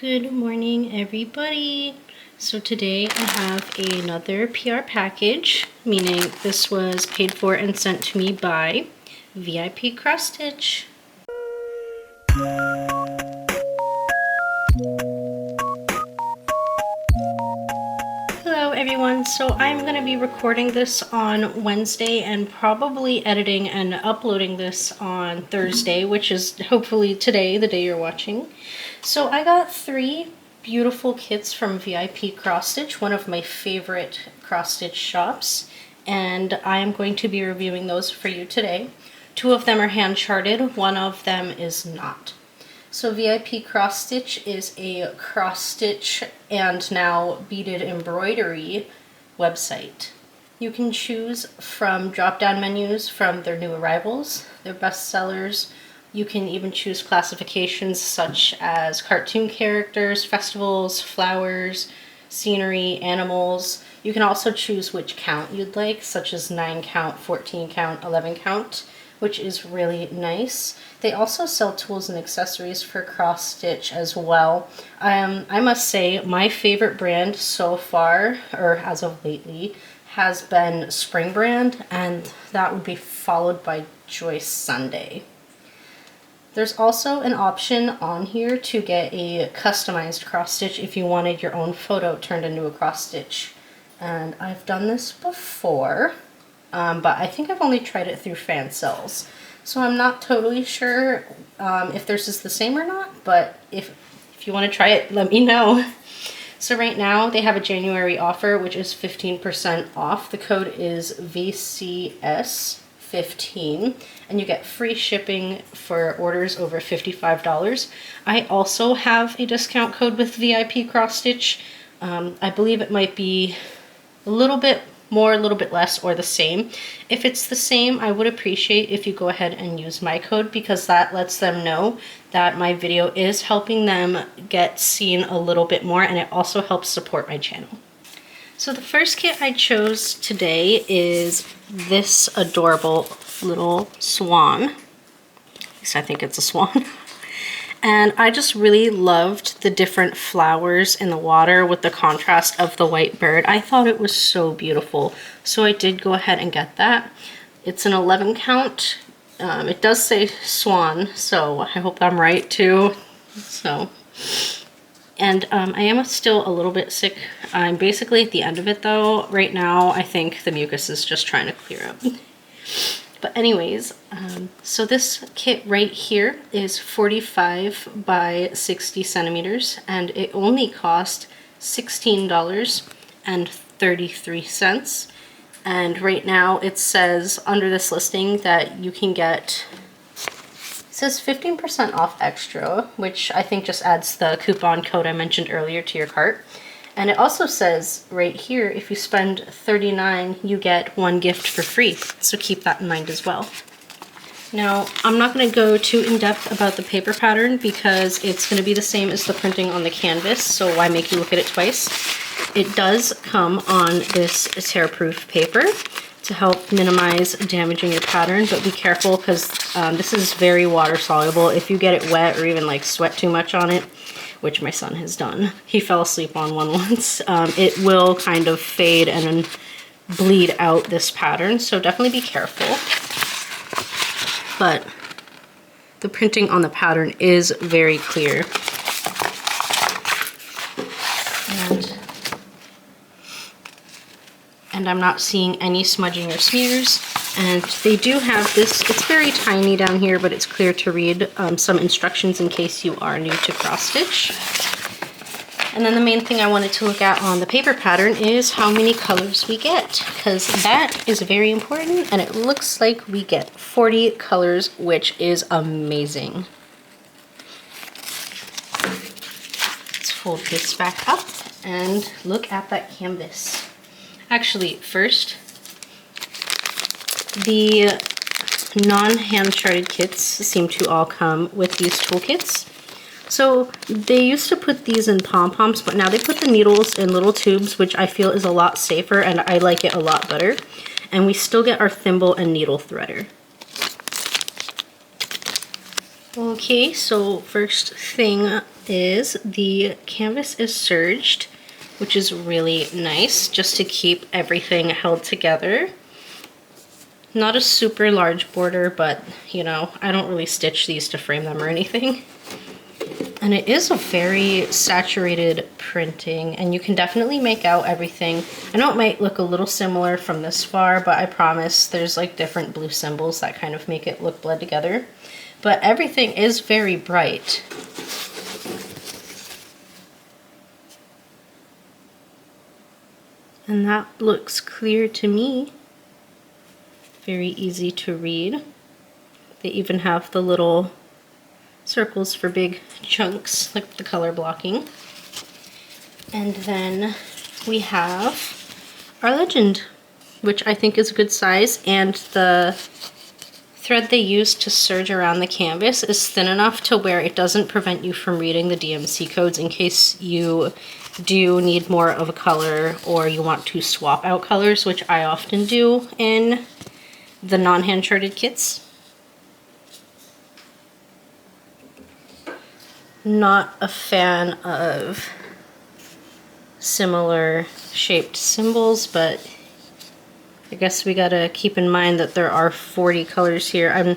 Good morning, everybody. So today I have another PR package, meaning this was paid for and sent to me by VIP Cross Stitch. Hello everyone, so I'm going to be recording this on Wednesday and probably editing and uploading this on Thursday, which is hopefully today, the day you're watching. So I got 3 beautiful kits from VIP Cross Stitch, one of my favorite cross stitch shops, and I am going to be reviewing those for you today. 2 of them are hand charted, 1 of them is not. So VIP Cross Stitch is a cross stitch and now beaded embroidery website. You can choose from drop-down menus from their new arrivals, their best sellers. You can even choose classifications such as cartoon characters, festivals, flowers, scenery, animals. You can also choose which count you'd like, such as 9 count, 14 count, 11 count, which is really nice. They also sell tools and accessories for cross stitch as well. I must say my favorite brand so far, or as of lately, has been Spring Brand, and that would be followed by Joyce Sunday. There's also an option on here to get a customized cross stitch if you wanted your own photo turned into a cross stitch. And I've done this before, but I think I've only tried it through Fansells. So I'm not totally sure if theirs is the same or not, but if you want to try it, let me know. So right now they have a January offer, which is 15% off. The code is VCS15, and you get free shipping for orders over $55. I also have a discount code with VIP Cross Stitch. I believe it might be a little bit more, a little bit less, or the same. If it's the same, I would appreciate if you go ahead and use my code, because that lets them know that my video is helping them get seen a little bit more, and it also helps support my channel. So the first kit I chose today is this adorable little swan. At least I think it's a swan. And I just really loved the different flowers in the water with the contrast of the white bird. I thought it was so beautiful. So I did go ahead and get that. It's an 11 count. It does say Swan, so I hope I'm right too. And I am still a little bit sick. I'm basically at the end of it though. Right now, I think the mucus is just trying to clear up. But anyways, so this kit right here is 45 by 60 centimeters, and it only cost $16.33. And right now it says under this listing that you can get, it says 15% off extra, which I think just adds the coupon code I mentioned earlier to your cart. And it also says right here, if you spend $39, you get 1 gift for free. So keep that in mind as well. Now, I'm not going to go too in-depth about the paper pattern because it's going to be the same as the printing on the canvas, so why make you look at it twice? It does come on this tear-proof paper to help minimize damaging your pattern, but be careful because this is very water soluble. If you get it wet or even like sweat too much on it, which my son has done. He fell asleep on one once. It will kind of fade and then bleed out this pattern, so definitely be careful. But the printing on the pattern is very clear. And I'm not seeing any smudging or smears. And they do have this, it's very tiny down here, but it's clear to read some instructions in case you are new to cross stitch. And then the main thing I wanted to look at on the paper pattern is how many colors we get, because that is very important, and it looks like we get 40 colors, which is amazing. Let's fold this back up and look at that canvas. Actually, first, the non-hand charted kits seem to all come with these toolkits. So they used to put these in pom-poms, but now they put the needles in little tubes, which I feel is a lot safer and I like it a lot better. And we still get our thimble and needle threader. Okay, so first thing is the canvas is serged, which is really nice just to keep everything held together. Not a super large border, but you know, I don't really stitch these to frame them or anything. And it is a very saturated printing, and you can definitely make out everything. I know it might look a little similar from this far, but I promise there's like different blue symbols that kind of make it look bled together. But everything is very bright. And that looks clear to me. Very easy to read. They even have the little circles for big chunks, like the color blocking. And then we have our legend, which I think is a good size, and the thread they use to serge around the canvas is thin enough to where it doesn't prevent you from reading the DMC codes in case you do need more of a color or you want to swap out colors, which I often do in the non-hand charted kits. Not a fan of similar shaped symbols, but I guess we gotta keep in mind that there are 40 colors here.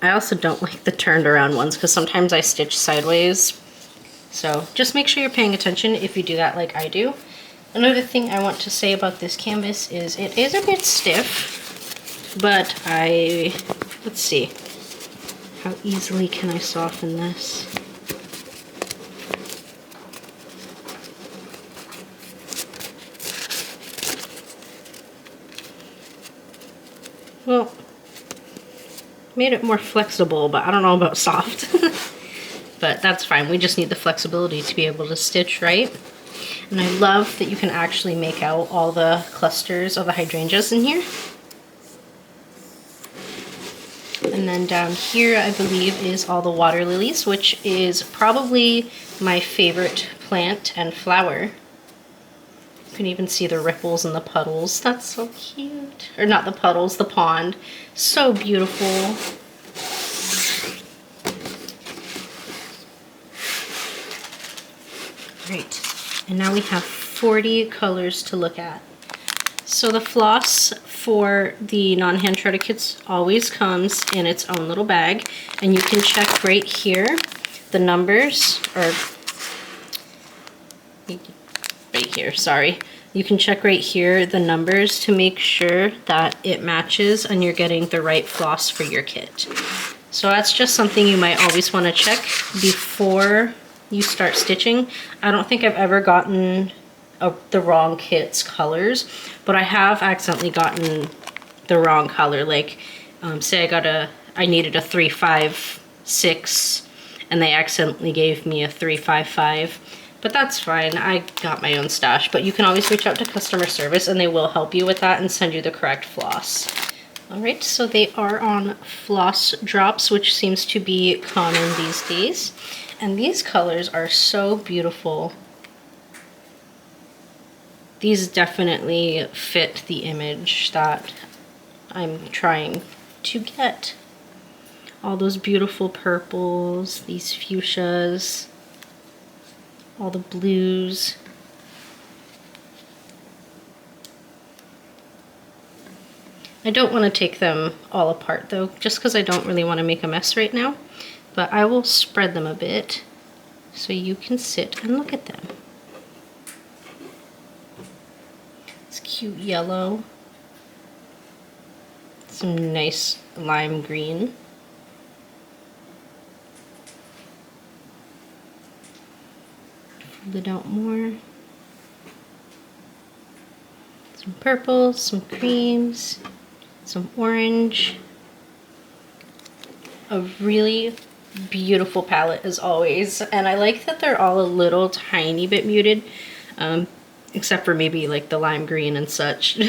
I also don't like the turned around ones because sometimes I stitch sideways. So just make sure you're paying attention if you do that like I do. Another thing I want to say about this canvas is it is a bit stiff, but let's see, how easily can I soften this? Well, made it more flexible, but I don't know about soft. But that's fine. We just need the flexibility to be able to stitch right. And I love that you can actually make out all the clusters of the hydrangeas in here. And then down here, I believe, is all the water lilies, which is probably my favorite plant and flower. You can even see the ripples and the puddles. That's so cute. Or not the puddles, the pond. So beautiful. Great. And now we have 40 colors to look at. So the floss for the non-hand charted kits always comes in its own little bag, and you can check right here the numbers, or right here, sorry. You can check right here the numbers to make sure that it matches and you're getting the right floss for your kit. So that's just something you might always want to check before you start stitching. I don't think I've ever gotten the wrong kit's colors, but I have accidentally gotten the wrong color. Like, say I needed a 356 and they accidentally gave me a 355. But that's fine, I got my own stash. But you can always reach out to customer service and they will help you with that and send you the correct floss. Alright, so they are on floss drops, which seems to be common these days. And these colors are so beautiful. These definitely fit the image that I'm trying to get. All those beautiful purples, these fuchsias, all the blues. I don't want to take them all apart though, just because I don't really want to make a mess right now. But I will spread them a bit so you can sit and look at them. It's cute yellow. Some nice lime green. Fold it out more. Some purples, some creams, some orange. A really beautiful palette as always, and I like that they're all a little tiny bit muted, except for maybe like the lime green and such,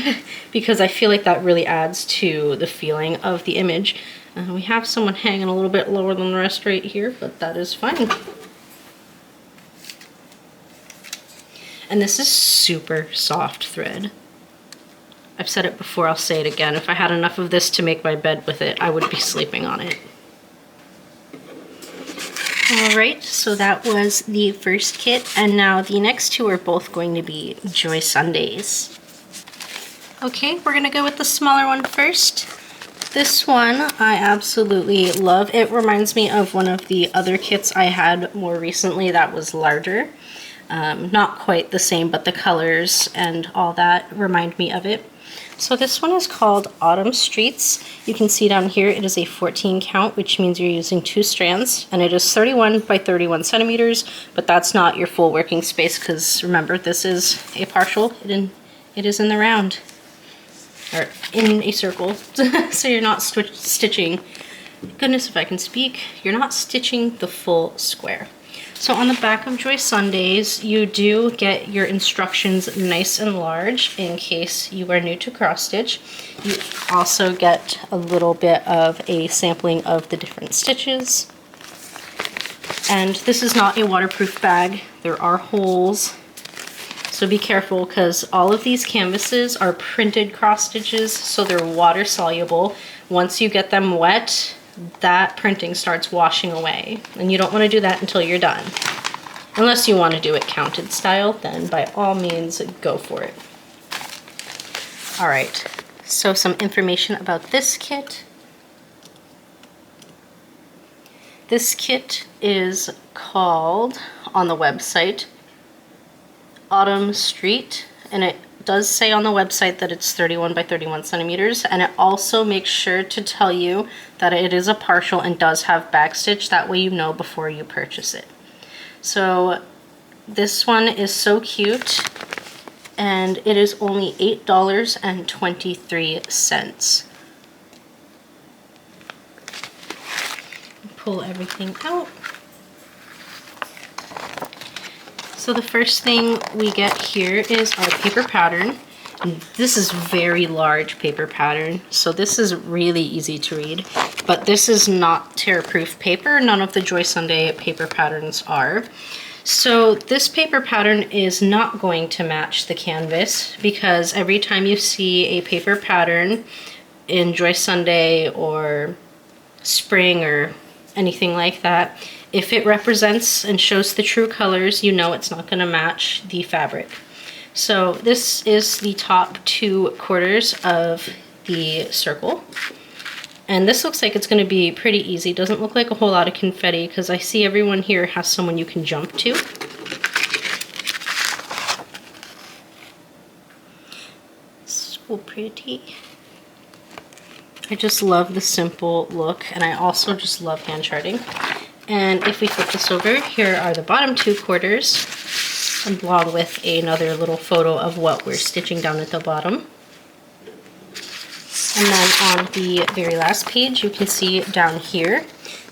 because I feel like that really adds to the feeling of the image. We have someone hanging a little bit lower than the rest right here, but that is fine. And this is super soft thread. I've said it before, I'll say it again. If I had enough of this to make my bed with it, I would be sleeping on it. Alright, so that was the first kit, and now the next two are both going to be Joy Sundays. Okay, we're going to go with the smaller one first. This one I absolutely love. It reminds me of one of the other kits I had more recently that was larger. Not quite the same, but the colors and all that remind me of it. So this one is called Autumn Streets. You can see down here it is a 14 count, which means you're using 2 strands, and it is 31 by 31 centimeters, but that's not your full working space because remember, this is a partial. It is in the round, or in a circle, so you're not stitching, goodness if I can speak, you're not stitching the full square. So on the back of Joy Sundays, you do get your instructions nice and large in case you are new to cross stitch. You also get a little bit of a sampling of the different stitches. And this is not a waterproof bag. There are holes, so be careful because all of these canvases are printed cross stitches, so they're water soluble. Once you get them wet, that printing starts washing away, and you don't want to do that until you're done. Unless you want to do it counted style, then by all means go for it. Alright, so some information about this kit. This kit is called, on the website, Autumn Street, and it does say on the website that it's 31 by 31 centimeters, and it also makes sure to tell you that it is a partial and does have backstitch. That way you know before you purchase it. So this one is so cute, and it is only $8.23. Pull everything out. So the first thing we get here is our paper pattern. This is very large paper pattern, so this is really easy to read, but this is not tear-proof paper. None of the Joy Sunday paper patterns are. So this paper pattern is not going to match the canvas, because every time you see a paper pattern in Joy Sunday or spring or anything like that, if it represents and shows the true colors, you know it's not going to match the fabric. So this is the top 2 quarters of the circle. And this looks like it's going to be pretty easy. Doesn't look like a whole lot of confetti because I see everyone here has someone you can jump to. So pretty. I just love the simple look, and I also just love hand charting. And if we flip this over, here are the bottom 2 quarters, along with another little photo of what we're stitching down at the bottom. And then on the very last page, you can see down here,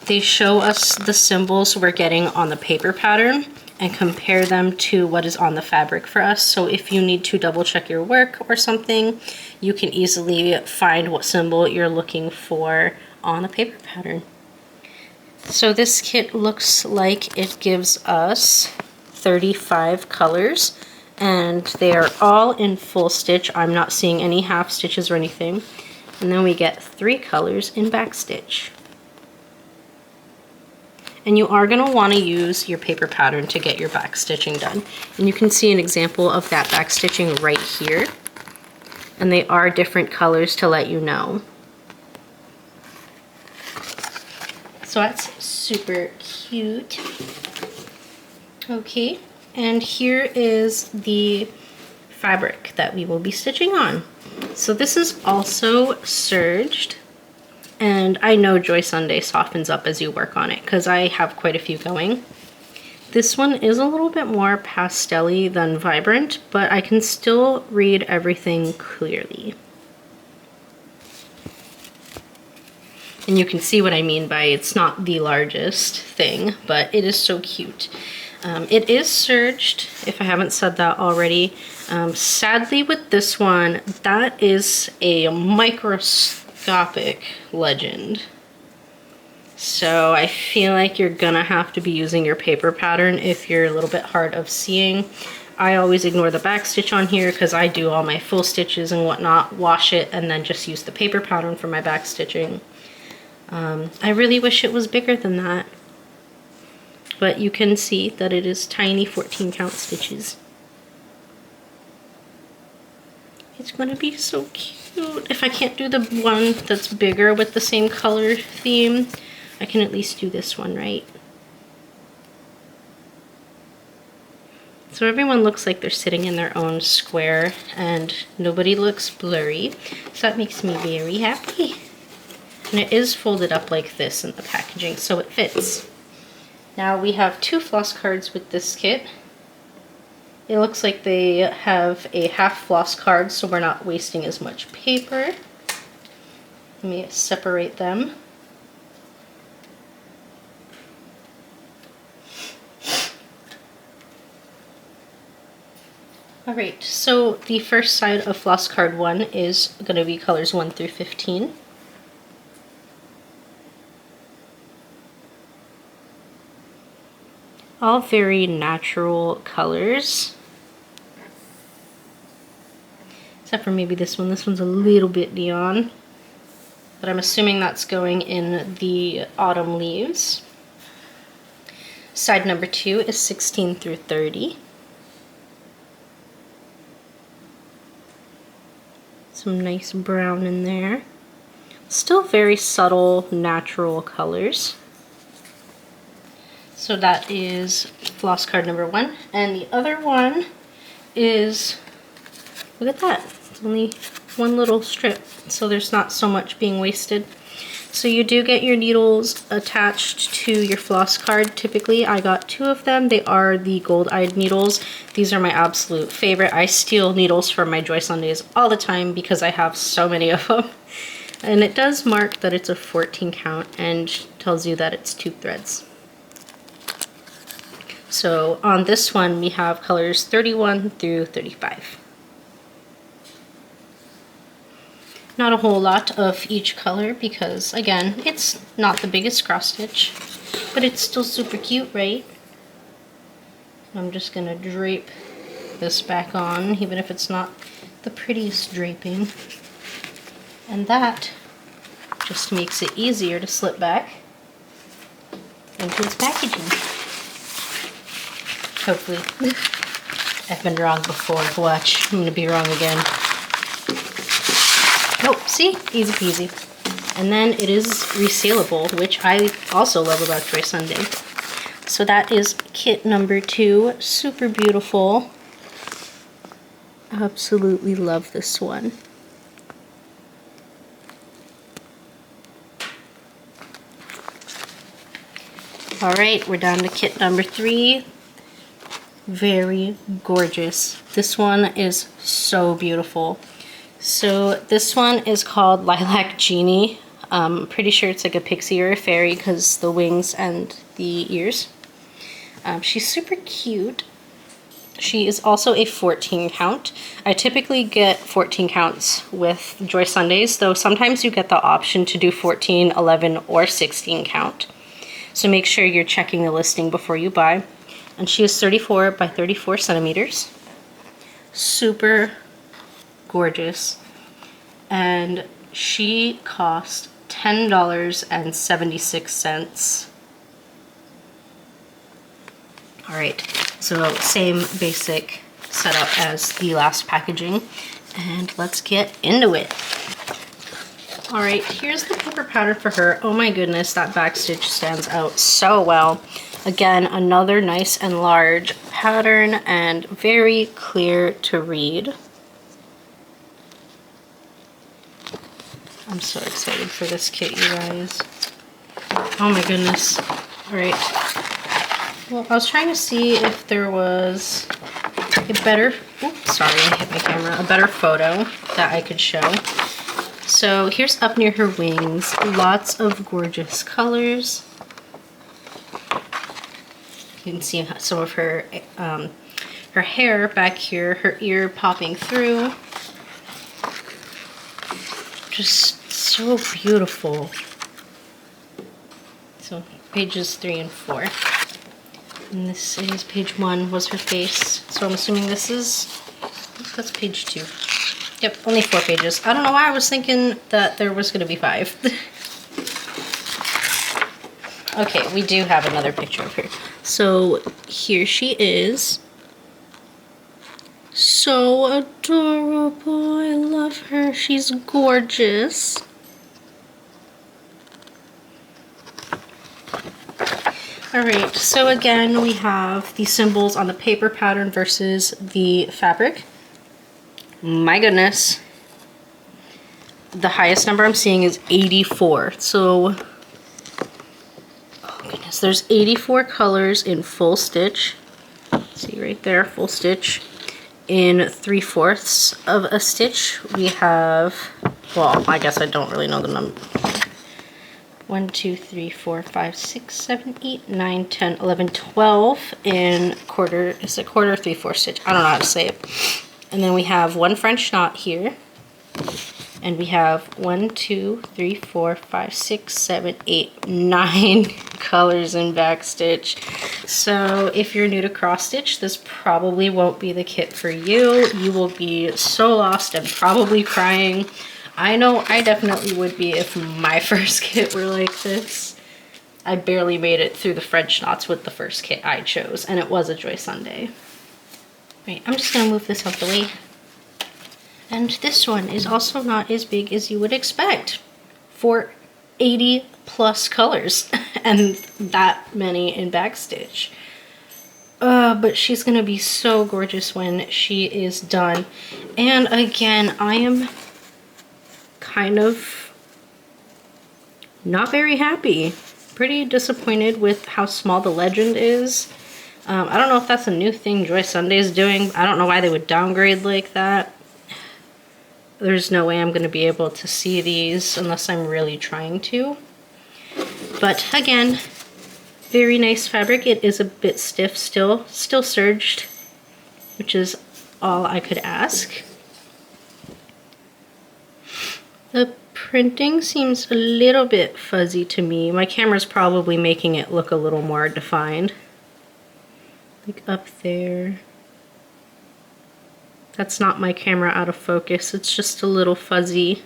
they show us the symbols we're getting on the paper pattern and compare them to what is on the fabric for us. So if you need to double check your work or something, you can easily find what symbol you're looking for on the paper pattern. So this kit looks like it gives us 35 colors, and they are all in full stitch. I'm not seeing any half stitches or anything. And then we get 3 colors in back stitch. And you are going to want to use your paper pattern to get your back stitching done. And you can see an example of that back stitching right here. And they are different colors to let you know. So that's super cute. Okay, and here is the fabric that we will be stitching on. So this is also serged, and I know Joy Sunday softens up as you work on it because I have quite a few going. This one is a little bit more pastel-y than vibrant, but I can still read everything clearly. And you can see what I mean by it's not the largest thing, but it is so cute. It is serged, if I haven't said that already. Sadly with this one, that is a microscopic legend. So I feel like you're gonna have to be using your paper pattern if you're a little bit hard of seeing. I always ignore the back stitch on here because I do all my full stitches and whatnot, wash it, and then just use the paper pattern for my back stitching. I really wish it was bigger than that. but you can see that it is tiny 14 count stitches. It's gonna be so cute. If I can't do the one that's bigger with the same color theme, I can at least do this one, right? So everyone looks like they're sitting in their own square and nobody looks blurry. So that makes me very happy. And it is folded up like this in the packaging, so it fits. Now we have 2 floss cards with this kit. It looks like they have a half floss card, so we're not wasting as much paper. Let me separate them. Alright, so the first side of floss card 1 is going to be colors 1 through 15. All very natural colors. Except for maybe this one. This one's a little bit neon. But I'm assuming that's going in the autumn leaves. Side number 2 is 16 through 30. Some nice brown in there. Still very subtle, natural colors. So that is floss card number 1. And the other one is, look at that, it's only one little strip, so there's not so much being wasted. So you do get your needles attached to your floss card. Typically, I got 2 of them. They are the gold-eyed needles. These are my absolute favorite. I steal needles from my Joy Sundays all the time because I have so many of them. And it does mark that it's a 14 count and tells you that it's 2 threads. So on this one, we have colors 31 through 35. Not a whole lot of each color because, again, it's not the biggest cross stitch, but it's still super cute, right? I'm just gonna drape this back on, even if it's not the prettiest draping. And that just makes it easier to slip back into its packaging. Hopefully. I've been wrong before. Watch, I'm gonna be wrong again. Oh, see? Easy peasy. And then it is resealable, which I also love about Joy Sunday. So that is kit number 2. Super beautiful. Absolutely love this one. Alright, we're down to kit number 3. Very gorgeous. This one is so beautiful. So this one is called Lilac Genie. I'm pretty sure it's like a pixie or a fairy because the wings and the ears. She's super cute. She is also a 14 count. I typically get 14 counts with Joy Sundays, though sometimes you get the option to do 14, 11, or 16 count. So make sure you're checking the listing before you buy. And she is 34 by 34 centimeters. Super gorgeous. And she cost $10.76. Alright, so same basic setup as the last packaging. And let's get into it. Alright, here's the paper pattern for her. Oh my goodness, that back stitch stands out so well. Again, another nice and large pattern and very clear to read. I'm so excited for this kit, you guys. Oh my goodness. Alright. Well, I was trying to see if there was a better, oops, sorry, I hit my camera, a better photo that I could show. So here's up near her wings, lots of gorgeous colors. You can see some of her hair back here, her ear popping through. Just so beautiful. So pages 3 and 4. And this is page 1 was her face. So I'm assuming this is, that's page 2. Yep, only 4 pages. I don't know why I was thinking that there was going to be 5. Okay, we do have another picture of her. So here she is. So adorable. I love her. She's gorgeous. Alright, so again we have the symbols on the paper pattern versus the fabric. My goodness. The highest number I'm seeing is 84. So, oh goodness, there's 84 colors in full stitch. See right there, full stitch. In 3/4 of a stitch, we have, well, I guess I don't really know the number. 1, 2, 3, 4, 5, 6, 7, 8, 9, 10, 11, 12 in quarter, is it quarter or 3/4 stitch? I don't know how to say it. And then we have one French knot here. And we have 1, 2, 3, 4, 5, 6, 7, 8, 9 colors in backstitch. So if you're new to cross stitch, this probably won't be the kit for you. You will be so lost and probably crying. I know I definitely would be if my first kit were like this. I barely made it through the French knots with the first kit I chose, and it was a Joy Sunday. Right, I'm just gonna move this out the way. And this one is also not as big as you would expect for 80 plus colors and that many in backstitch. But she's gonna be so gorgeous when she is done. And again, I am kind of not very happy. Pretty disappointed with how small the legend is. I don't know if that's a new thing Joy Sunday is doing. I don't know why they would downgrade like that. There's no way I'm going to be able to see these unless I'm really trying to. But again, very nice fabric. It is a bit stiff still serged, which is all I could ask. The printing seems a little bit fuzzy to me. My camera's probably making it look a little more defined. Like up there. That's not my camera out of focus, it's just a little fuzzy.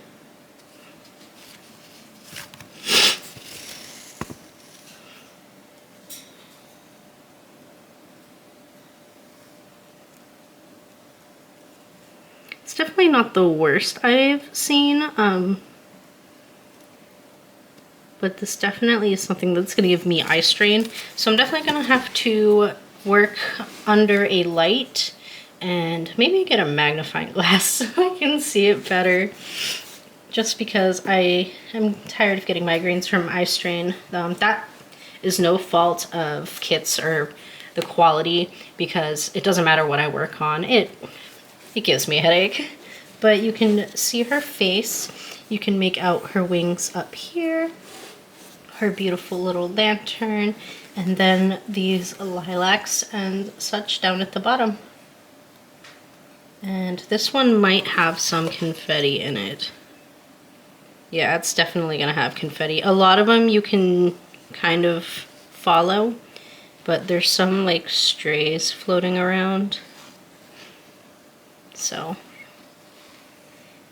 It's definitely not the worst I've seen, but this definitely is something that's going to give me eye strain. So I'm definitely going to have to work under a light and maybe get a magnifying glass so I can see it better. Just because I am tired of getting migraines from eye strain. That is no fault of kits or the quality, because it doesn't matter what I work on. It gives me a headache. But you can see her face. You can make out her wings up here. Her beautiful little lantern. And then these lilacs and such down at the bottom. And this one might have some confetti in it. Yeah, it's definitely gonna have confetti. A lot of them you can kind of follow, but there's some like strays floating around. So,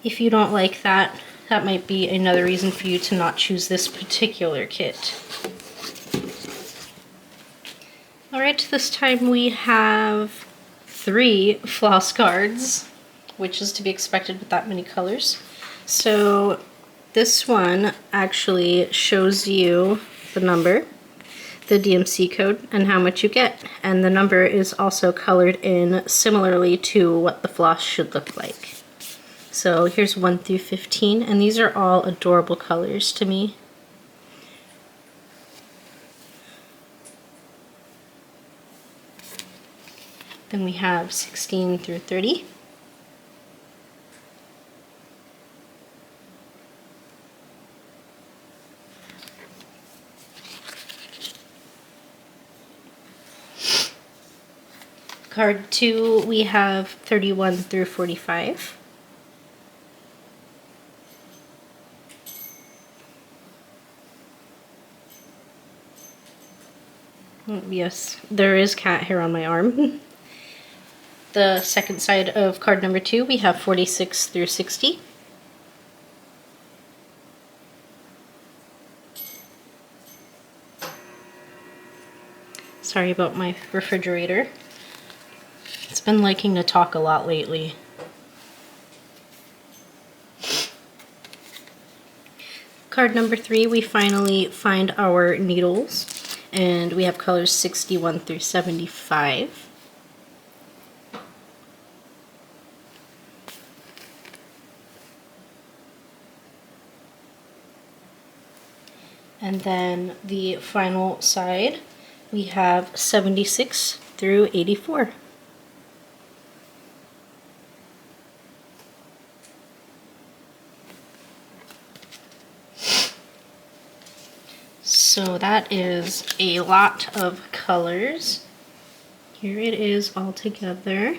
if you don't like that, that might be another reason for you to not choose this particular kit. Alright, this time we have 3 floss cards, which is to be expected with that many colors. So this one actually shows you the number, the DMC code, and how much you get. And the number is also colored in similarly to what the floss should look like. So here's 1 through 15, and these are all adorable colors to me. Then we have 16 through 30. Card 2, we have 31 through 45. Yes, there is cat hair on my arm. The second side of card number 2, we have 46 through 60. Sorry about my refrigerator. It's been liking to talk a lot lately. Card number 3, we finally find our needles, and we have colors 61 through 75. And then the final side, we have 76 through 84. So that is a lot of colors. Here it is all together.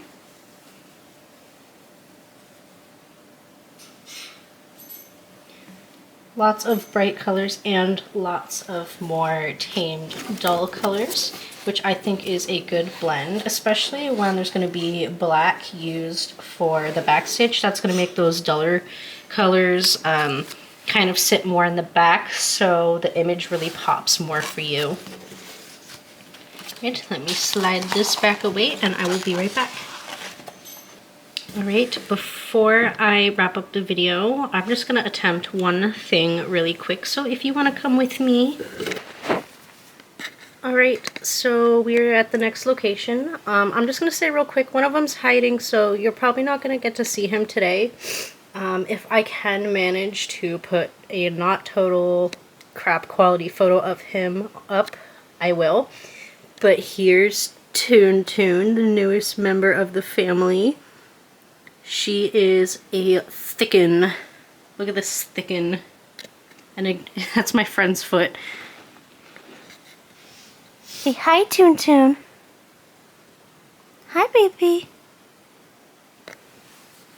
Lots of bright colors and lots of more tamed, dull colors, which I think is a good blend, especially when there's going to be black used for the back stitch. That's going to make those duller colors kind of sit more in the back, so the image really pops more for you. Right, let me slide this back away and I will be right back. Alright, before I wrap up the video, I'm just going to attempt one thing really quick, so if you want to come with me. Alright, so we're at the next location. I'm just going to say real quick, one of them's hiding, so you're probably not going to get to see him today. If I can manage to put a not total crap quality photo of him up, I will. But here's Toon Toon, the newest member of the family. She is a thicken. Look at this thicken. And that's my friend's foot. Say hi, Toon Toon. Hi, baby.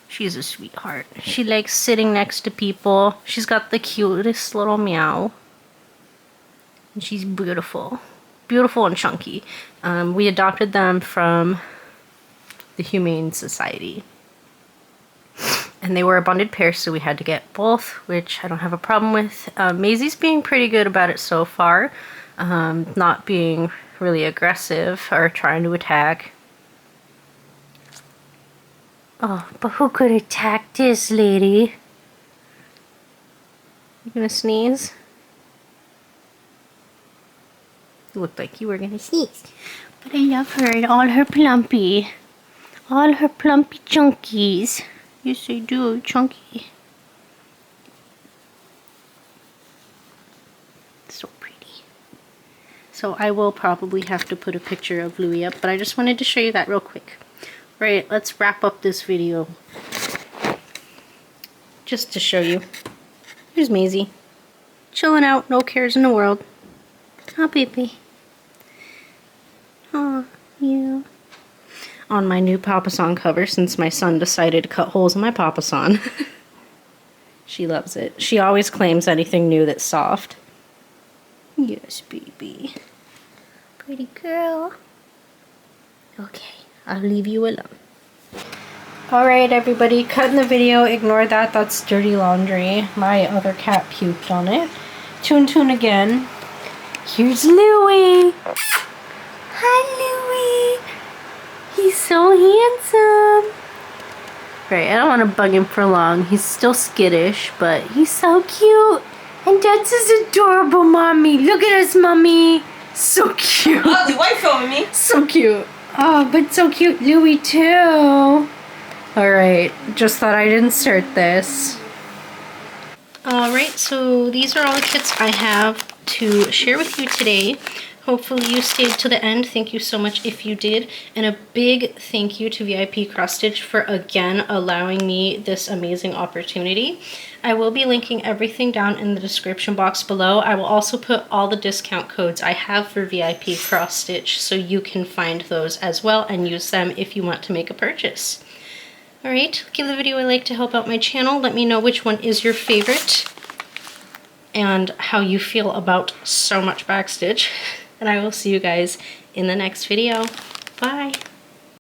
She's a sweetheart. She likes sitting next to people. She's got the cutest little meow. And she's beautiful. Beautiful and chunky. We adopted them from the Humane Society. And they were a bonded pair, so we had to get both, which I don't have a problem with. Maisie's being pretty good about it so far. Not being really aggressive or trying to attack. Oh, but who could attack this lady? You gonna sneeze? You looked like you were gonna sneeze. But I love her and all her plumpy. All her plumpy chunkies. Yes, I do, chunky. So pretty. So I will probably have to put a picture of Louie up, but I just wanted to show you that real quick. Right, let's wrap up this video. Just to show you. Here's Maisie. Chilling out, no cares in the world. Oh, baby. Oh, yeah. On my new Papasan cover, since my son decided to cut holes in my Papasan. She loves it. She always claims anything new that's soft. Yes, baby. Pretty girl. Okay, I'll leave you alone. Alright, everybody, cutting the video. Ignore that. That's dirty laundry. My other cat puked on it. Toon Toon again. Here's Louie. Hi, Louie. He's so handsome. Right, I don't want to bug him for long. He's still skittish, but he's so cute. And that's his adorable mommy. Look at us, mommy. So cute. Oh, the wife filming me. So cute. Oh, but so cute, Louie too. Alright, just thought I'd insert this. Alright, so these are all the kits I have to share with you today. Hopefully you stayed to the end. Thank you so much if you did. And a big thank you to VIP Cross Stitch for again allowing me this amazing opportunity. I will be linking everything down in the description box below. I will also put all the discount codes I have for VIP Cross Stitch so you can find those as well and use them if you want to make a purchase. Alright, give the video a like to help out my channel. Let me know which one is your favorite and how you feel about so much backstitch. And I will see you guys in the next video. Bye!